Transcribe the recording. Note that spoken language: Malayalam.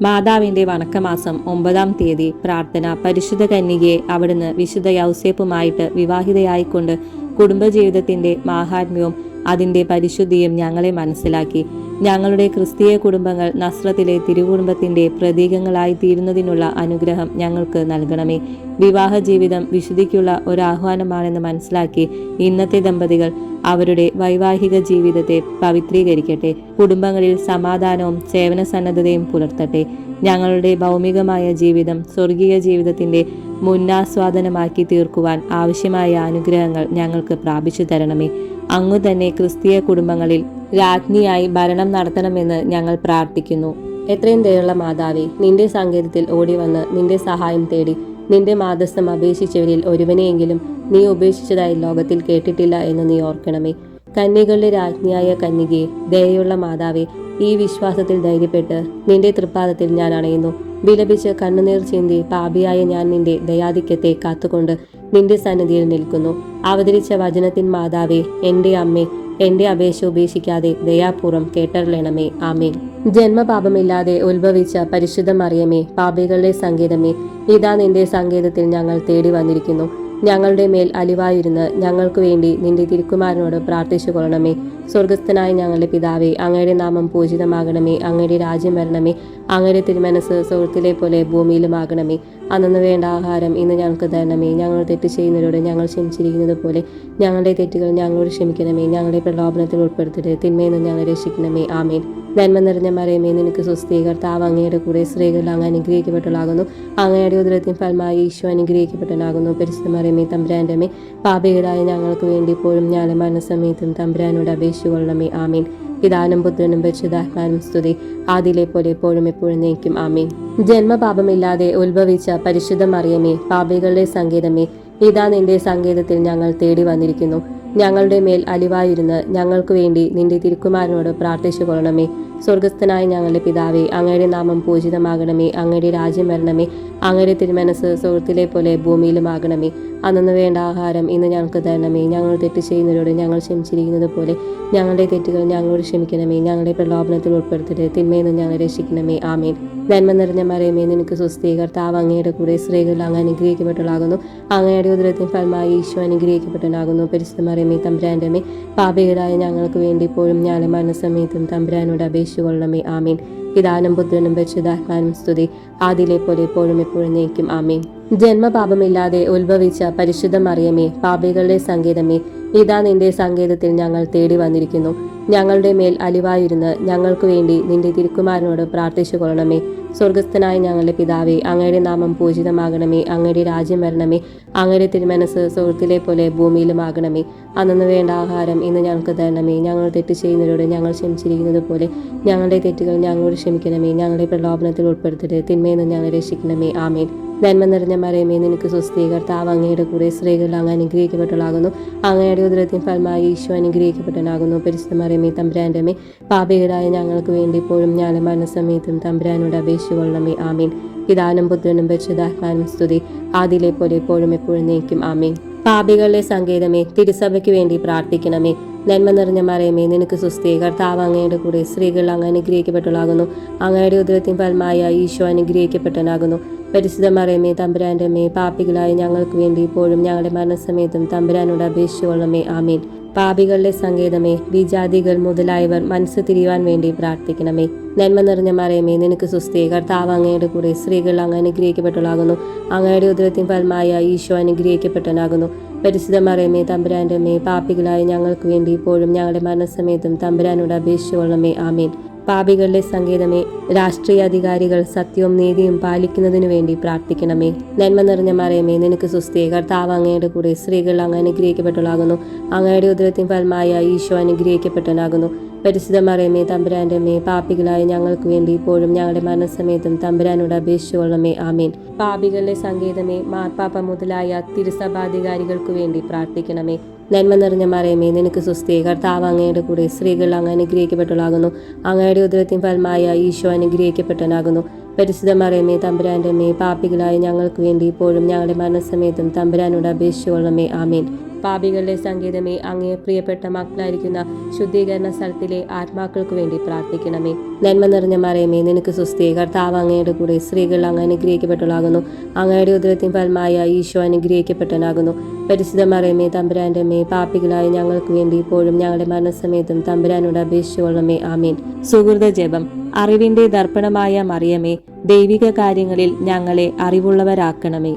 മാതാവിന്റെ വണക്കമാസം 9-ാം തീയതി പ്രാർത്ഥന. പരിശുദ്ധ കന്യകയെ അവിടുന്ന് വിശുദ്ധ യൗസേപ്പുമായിട്ട് വിവാഹിതയായിക്കൊണ്ട് കുടുംബജീവിതത്തിന്റെ മാഹാത്മ്യവും അതിന്റെ പരിശുദ്ധിയും ഞങ്ങളെ മനസ്സിലാക്കി. ഞങ്ങളുടെ ക്രിസ്തീയ കുടുംബങ്ങൾ നസ്രത്തിലെ തിരുകുടുംബത്തിന്റെ പ്രതീകങ്ങളായി തീരുന്നതിനുള്ള അനുഗ്രഹം ഞങ്ങൾക്ക് നൽകണമേ. വിവാഹ ജീവിതം വിശുദ്ധിക്കുള്ള ഒരാഹ്വാനമാണെന്ന് മനസ്സിലാക്കി ഇന്നത്തെ ദമ്പതികൾ അവരുടെ വൈവാഹിക ജീവിതത്തെ പവിത്രീകരിക്കട്ടെ. കുടുംബങ്ങളിൽ സമാധാനവും സേവന സന്നദ്ധതയും പുലർത്തട്ടെ. ഞങ്ങളുടെ ഭൗമികമായ ജീവിതം സ്വർഗീയ ജീവിതത്തിന്റെ മുന്നാസ്വാദനമാക്കി തീർക്കുവാൻ ആവശ്യമായ അനുഗ്രഹങ്ങൾ ഞങ്ങൾക്ക് പ്രാപിച്ചു തരണമേ. അങ്ങു തന്നെ ക്രിസ്തീയ കുടുംബങ്ങളിൽ രാജ്ഞിയായി ഭരണം നടത്തണമെന്ന് ഞങ്ങൾ പ്രാർത്ഥിക്കുന്നു. എത്രയും ദയുള്ള മാതാവേ, നിന്റെ സങ്കേതത്തിൽ ഓടിവന്ന് നിന്റെ സഹായം തേടി നിന്റെ മാധ്യസ്ഥം അപേക്ഷിച്ചവരിൽ ഒരുവനെയെങ്കിലും നീ ഉപേക്ഷിച്ചതായി ലോകത്തിൽ കേട്ടിട്ടില്ല എന്ന് നീ ഓർക്കണമേ. കന്യകളുടെ രാജ്ഞിയായ കന്യകയെ, ദയയുള്ള മാതാവേ, ഈ വിശ്വാസത്തിൽ ധൈര്യപ്പെട്ട് നിന്റെ തൃപ്പാദത്തിൽ ഞാൻ അണയുന്നു. വിലപിച്ച് കണ്ണുനീർ ചിന്തി പാപിയായ ഞാൻ നിന്റെ ദയാധിക്യത്തെ കാത്തുകൊണ്ട് നിന്റെ സന്നിധിയിൽ നിൽക്കുന്നു. അവതരിച്ച വചനത്തിൻ മാതാവേ, എൻ്റെ അമ്മേ, എന്റെ അപേക്ഷ ഉപേക്ഷിക്കാതെ ദയാപൂർവം കേട്ടറിയണമേ. ആമേൻ. ജന്മപാപമില്ലാതെ ഉത്ഭവിച്ച പരിശുദ്ധ മറിയമേ, പാപികളുടെ സങ്കേതമേ, ഇതാ നിന്റെ സങ്കേതത്തിൽ ഞങ്ങൾ തേടി വന്നിരിക്കുന്നു. ഞങ്ങളുടെ മേൽ അലിവായിരുന്ന് ഞങ്ങൾക്ക് വേണ്ടി നിന്റെ തിരുക്കുമാരനോട് പ്രാർത്ഥിച്ചു കൊള്ളണമേ. സ്വർഗസ്ഥനായ ഞങ്ങളുടെ പിതാവേ, അങ്ങയുടെ നാമം പൂജിതമാകണമേ. അങ്ങയുടെ രാജ്യം വരണമേ. അങ്ങയുടെ തിരുമനസ് സ്വർഗ്ഗത്തിലെ പോലെ ഭൂമിയിലുമാകണമേ. അന്നു വേണ്ട ആഹാരം ഇന്ന് ഞങ്ങൾക്ക് തരണമേ. ഞങ്ങൾ തെറ്റ് ചെയ്യുന്നവരോട് ഞങ്ങൾ ക്ഷമിച്ചിരിക്കുന്നത് പോലെ ഞങ്ങളുടെ തെറ്റുകൾ ഞങ്ങളോട് ക്ഷമിക്കണമേ. ഞങ്ങളുടെ പ്രലോഭനത്തിൽ ഉൾപ്പെടുത്തരുത്, തിന്മയിൽ നിന്ന് ഞങ്ങളെ രക്ഷിക്കണമേ. ആമേൻ. നന്മ നിറഞ്ഞ മറിയമേ, നിനക്ക് സ്വസ്തി, കർത്താവ് അങ്ങയുടെ കൂടെ സ്ത്രീകളിൽ അങ്ങ് അനുഗ്രഹിക്കപ്പെട്ടവളാകുന്നു. അങ്ങയുടെ ഉദരത്തിൻ ഫലമായി ഈശോ അനുഗ്രഹിക്കപ്പെട്ടവനാകുന്നു. പരിശുദ്ധ മറിയമേ, തമ്പുരാന്റെ അമ്മേ, പാപികളായ ഞങ്ങൾക്ക് വേണ്ടി ഇപ്പോഴും ഞങ്ങളുടെ മരണസമയത്തും തമ്പുരാനോട് അപേക്ഷിച്ചുകൊള്ളണമേ. ആമീൻ. പിതാവിനും പുത്രനും പരിശുദ്ധാത്മാവിനും സ്തുതി, ആദിയിലെ പോലെ എപ്പോഴും എപ്പോഴും നയിക്കും. ആമീൻ. ജന്മപാപമില്ലാതെ ഉത്ഭവിച്ച പരിശുദ്ധ മറിയമേ, പാപികളുടെ സങ്കേതമേ, ഇതാ നിന്റെ സങ്കേതത്തിൽ ഞങ്ങൾ തേടി വന്നിരിക്കുന്നു. ഞങ്ങളുടെ മേൽ അലിവായിരുന്ന് ഞങ്ങൾക്ക് വേണ്ടി നിന്റെ തിരുക്കുമാരനോട് പ്രാർത്ഥിച്ചു കൊള്ളണമേ. സ്വർഗസ്ഥനായ ഞങ്ങളുടെ പിതാവേ, അങ്ങയുടെ നാമം പൂജിതമാകണമേ. അങ്ങയുടെ രാജ്യം വരണമേ. അങ്ങയുടെ തിരുമനസ് സ്വർഗ്ഗത്തിലെ പോലെ ഭൂമിയിലുമാകണമേ. അന്നു വേണ്ട ആഹാരം ഇന്ന് ഞങ്ങൾക്ക് തരണമേ. ഞങ്ങൾ തെറ്റ് ചെയ്യുന്നവരോട് ഞങ്ങൾ ക്ഷമിച്ചിരിക്കുന്നത് പോലെ ഞങ്ങളുടെ തെറ്റുകൾ ഞങ്ങളോട് ക്ഷമിക്കണമേ. ഞങ്ങളുടെ പ്രലോഭനത്തിൽ ഉൾപ്പെടുത്തരുത്, തിന്മയിൽ നിന്ന് ഞങ്ങളെ രക്ഷിക്കണമേ. ആമേൻ. നന്മ നിറഞ്ഞ മറിയമേ, നിനക്ക് സ്വസ്തി, കർത്താവ് അങ്ങയുടെ കൂടെ സ്ത്രീകളിൽ അങ്ങ് അനുഗ്രഹിക്കപ്പെട്ടവളാകുന്നു. അങ്ങയുടെ ഉദരത്തിൻ ഫലമായി ഈശോ അനുഗ്രഹിക്കപ്പെട്ടവനാകുന്നു. പരിശുദ്ധ മറിയമേ, തമ്പുരാന്റെ അമ്മേ, പാപികളായ ഞങ്ങൾക്ക് വേണ്ടി ഇപ്പോഴും ഞങ്ങളുടെ മരണസമയത്തും തമ്പുരാനോട് അപേക്ഷിച്ചുകൊള്ളണമേ. ആമീൻ. പിതാവിനും പുത്രനും പരിശുദ്ധാത്മാവിനും സ്തുതി, ആദിയിലെ പോലെ എപ്പോഴും എപ്പോഴും നയിക്കും. ആമീൻ. ജന്മപാപമില്ലാതെ ഉത്ഭവിച്ച പരിശുദ്ധ മറിയമേ, പാപികളുടെ സങ്കേതമേ, ഇതാ നിന്റെ സങ്കേതത്തിൽ ഞങ്ങൾ തേടി വന്നിരിക്കുന്നു. ഞങ്ങളുടെ മേൽ അലിവായിരുന്ന് ഞങ്ങൾക്ക് വേണ്ടി നിന്റെ തിരുക്കുമാരനോട് പ്രാർത്ഥിച്ചു കൊള്ളണമേ. സ്വർഗസ്ഥനായ ഞങ്ങളുടെ പിതാവേ, അങ്ങയുടെ നാമം പൂജിതമാകണമേ. അങ്ങയുടെ രാജ്യം വരണമേ. അങ്ങയുടെ തിരുമനസ് സ്വർഗ്ഗത്തിലെ പോലെ ഭൂമിയിലുമാകണമേ. അന്നു വേണ്ട ആഹാരം ഇന്ന് ഞങ്ങൾക്ക് തരണമേ. ഞങ്ങൾ തെറ്റ് ചെയ്യുന്നവരോട് ഞങ്ങൾ ക്ഷമിച്ചിരിക്കുന്നത് പോലെ ഞങ്ങളുടെ തെറ്റുകൾ ഞങ്ങളോട് ക്ഷമിക്കണമേ. ഞങ്ങളുടെ പ്രലോഭനത്തിൽ ഉൾപ്പെടുത്തരുത്, തിന്മയിൽ നിന്ന് ഞങ്ങളെ രക്ഷിക്കണമേ. ആമേൻ. നന്മ നിറഞ്ഞ മറിയമേ, നിനക്ക് സ്വസ്തി, കർത്താവ് അങ്ങയുടെ കൂടെ സ്ത്രീകളിൽ അങ്ങ് അനുഗ്രഹിക്കപ്പെട്ടവളാകുന്നു. അങ്ങയുടെ ഉദരത്തിൻ ഫലമായി ഈശോ അനുഗ്രഹിക്കപ്പെട്ടവനാകുന്നു. പരിശുദ്ധ മറിയമേ, തമ്പുരാന്റെ അമ്മേ, പാപികളായ ഞങ്ങൾക്ക് വേണ്ടി ഇപ്പോഴും ഞങ്ങളുടെ മരണസമയത്തും തമ്പുരാനോട് അപേക്ഷിച്ചുകൊള്ളണമേ. ആമീൻ. പിതാവിനും പുത്രനും പരിശുദ്ധാത്മാവിനും സ്തുതി, ആദിയിലെ പോലെ എപ്പോഴും എപ്പോഴും നയിക്കും. ആമീൻ. പാപികളുടെ സങ്കേതമേ, തിരുസഭയ്ക്ക് വേണ്ടി പ്രാർത്ഥിക്കണമേ. നന്മ നിറഞ്ഞ മറിയമേ, നിനക്ക് സ്വസ്തി, കർത്താവ് അങ്ങയുടെ കൂടെ സ്ത്രീകളിൽ അങ്ങ് അനുഗ്രഹിക്കപ്പെട്ടവളാകുന്നു. അങ്ങയുടെ ഉദരത്തിൻ ഫലമായ ഈശോ അനുഗ്രഹിക്കപ്പെട്ടവനാകുന്നു. പരിശുദ്ധ മറിയമേ, തമ്പുരാന്റെ അമ്മേ, പാപികളായ ഞങ്ങൾക്ക് വേണ്ടി ഇപ്പോഴും ഞങ്ങളുടെ മരണസമയത്തും തമ്പുരാനോട് അപേക്ഷിച്ചുകൊള്ളണമേ. ആമീൻ. പാപികളുടെ സങ്കേതമേ, വിജാതികൾ മുതലായവർ മനസ്സ് തിരിയുവാൻ വേണ്ടി പ്രാർത്ഥിക്കണമേ. നന്മ നിറഞ്ഞ മറിയമേ, നിനക്ക് സ്വസ്തി, കർത്താവ് അങ്ങയുടെ കൂടെ സ്ത്രീകളിൽ അങ്ങ് അനുഗ്രഹിക്കപ്പെട്ടവളാകുന്നു. അങ്ങയുടെ ഉദരത്തിൻ ഫലമായ ഈശോ അനുഗ്രഹിക്കപ്പെട്ടവനാകുന്നു. പരിശുദ്ധ മറിയമേ, തമ്പുരാന്റെ അമ്മേ, പാപികളായ ഞങ്ങൾക്ക് വേണ്ടി ഇപ്പോഴും ഞങ്ങളുടെ മരണസമയത്തും തമ്പുരാനോട് അപേക്ഷിച്ചുകൊള്ളണമേ. ആമീൻ. പാപികളുടെ സങ്കേതമേ, രാഷ്ട്രീയ അധികാരികൾ സത്യവും നീതിയും പാലിക്കുന്നതിനു വേണ്ടി പ്രാർത്ഥിക്കണമേ. നന്മ നിറഞ്ഞ മറിയമേ, നിനക്ക് സ്വസ്തി, കർത്താവ് അങ്ങയുടെ കൂടെ സ്ത്രീകളിൽ അങ്ങ് അനുഗ്രഹിക്കപ്പെട്ടവളാകുന്നു. അങ്ങയുടെ ഉദരത്തിൻ ഫലമായ ഈശോ അനുഗ്രഹിക്കപ്പെട്ടവനാകുന്നു. പരിശുദ്ധ മറിയമേ, തമ്പുരാന്റെ അമ്മേ, പാപികളായ ഞങ്ങൾക്ക് വേണ്ടി ഇപ്പോഴും ഞങ്ങളുടെ മരണസമയത്തും തമ്പുരാനോട് അപേക്ഷിച്ചുകൊള്ളണമേ. ആമീൻ. പാപികളുടെ സങ്കേതമേ, മാർപ്പാപ്പ മുതലായ തിരുസഭാധികാരികൾക്ക് വേണ്ടി പ്രാർത്ഥിക്കണമേ. നന്മ നിറഞ്ഞ മറിയമേ, നിനക്ക് സ്വസ്തി, കർത്താവ് അങ്ങയുടെ കൂടെ സ്ത്രീകളിൽ അങ്ങ് അനുഗ്രഹിക്കപ്പെട്ടവളാകുന്നു. അങ്ങയുടെ ഉദരത്തിൻ ഫലമായ ഈശോ അനുഗ്രഹിക്കപ്പെട്ടവനാകുന്നു. പരിശുദ്ധ മറിയമേ, തമ്പുരാന്റെ അമ്മേ, പാപികളായ ഞങ്ങൾക്ക് വേണ്ടി ഇപ്പോഴും ഞങ്ങളുടെ മരണസമയത്തും തമ്പുരാനോട് അപേക്ഷിച്ചുകൊള്ളണമേ. ആമീൻ. പാപികളുടെ സങ്കേതമേ, അങ്ങേ പ്രിയപ്പെട്ട മക്കളായിരിക്കുന്ന ശുദ്ധീകരണ സ്ഥലത്തിലെ ആത്മാക്കൾക്ക് വേണ്ടി പ്രാർത്ഥിക്കണമേ. നന്മ നിറഞ്ഞ മറിയമേ, നിനക്ക് സുസ്ഥി, കർത്താവ് അങ്ങയുടെ കൂടെ, സ്ത്രീകൾ അങ്ങ് അനുഗ്രഹിക്കപ്പെട്ടവളാകുന്നു. അങ്ങയുടെ ഉദരത്തിൻ ഫലമായ ഈശോ അനുഗ്രഹിക്കപ്പെട്ടവനാകുന്നു. പരിശുദ്ധ മറിയമേ, തമ്പുരാന്റെ അമ്മേ, പാപികളായ ഞങ്ങൾക്ക് വേണ്ടി ഇപ്പോഴും ഞങ്ങളുടെ മരണസമയത്തും തമ്പുരാനോട് അപേക്ഷിച്ചുകൊള്ളണമേ. ആമേൻ. സുഹൃത ജപം. അറിവിന്റെ ദർപ്പണമായ മറിയമേ, ദൈവിക കാര്യങ്ങളിൽ ഞങ്ങളെ അറിവുള്ളവരാക്കണമേ.